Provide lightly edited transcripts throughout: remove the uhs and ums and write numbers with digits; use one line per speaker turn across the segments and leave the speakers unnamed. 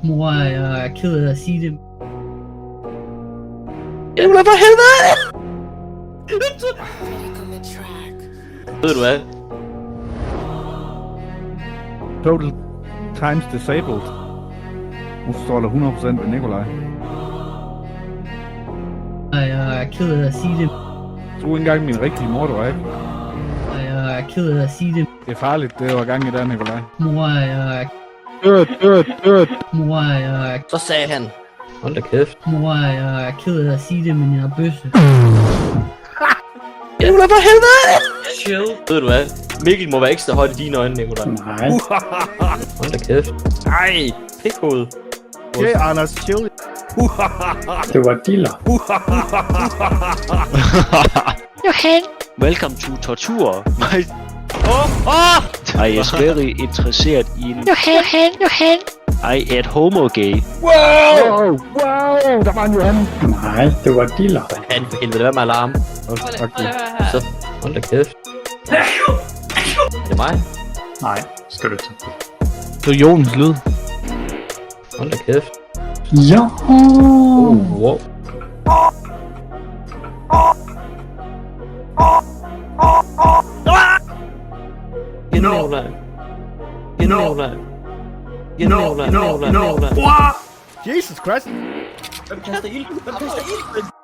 Mor, jeg er ked af at sige det.
Nikolaj, for helvede! Ved du hvad?
Total times disabled. Nu står der 100% ved Nikolaj.
Jeg er ked af at sige det.
Du er ikke engang min rigtige mor, du er ikke.
Jeg er ked af at sige det.
Det er farligt, det var gang i der, Nikolaj.
Mor, jeg er...
Død.
Mor, jeg er...
Så sagde han. Hold da kæft.
Mor, jeg er ked af at sige det, men jeg er bøsse.
Nikolaj, for helvede! Chill. Ved du hvad? Mikkel må være ekstra højt i dine øjne, Nikolaj.
Nej.
Hold da kæft. Ej, pikhoved.
Okay, Anders, chill.
Det var dealer.
Johan. Welcome to tortur. I is very interested in... Johan. I at homo gay.
Wow, der var en Johan.
Nej, det var dealer.
Han for helvede, hvad med alarm?
Okay.
Så, hold da kæft. Er det mig?
Nej, skal du tage.
Det var Jonens lyd.
Hold da kæft.
Ja.
Wow.
Jesus Christ.
Hvem kaster ild?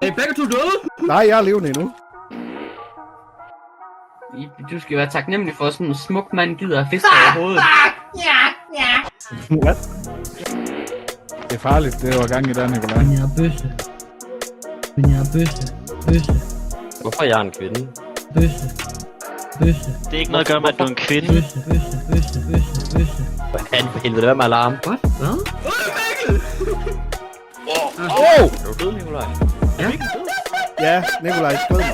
Begge to døde?
Nej, jeg er levende endnu.
Du skal være taknemmelig for, at sådan en smuk mand gider at fiske over hovedet.
What? Det er farligt, det var gang i der, Nikolaj.
Men jeg er bøsse. Men jeg er bøsse.
Hvorfor er jeg en kvinde?
Bøsse.
Det er ikke noget at gøre med, at du er en kvinde.
Bøsse.
Hvad han for helvede, hvad med alarm?
What? Hvad?
Er du død, Nikolaj?
Ja, Nikolaj skød mig.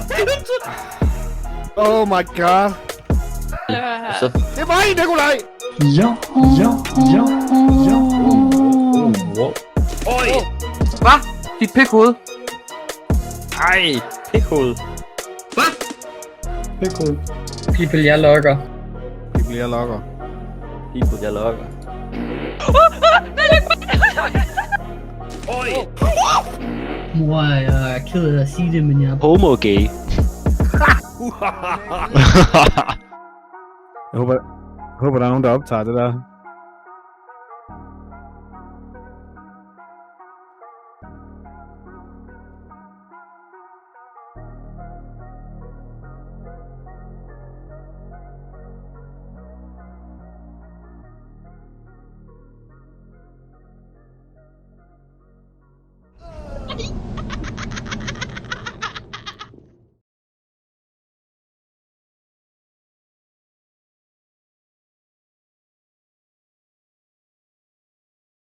Oh my god.
Så,
Det er mig, Nikolaj!
Ja.
wow.
Hvad? Dit pikhoved.
Ej, pikhoved.
Pikhoved.
People, jeg lokker.
Det bliver lokker.
People, jeg lokker.
Mor, jeg er ked af at sige det, men jeg er...
Homo gay.
Jeg håber, der er nogen, der optager det der.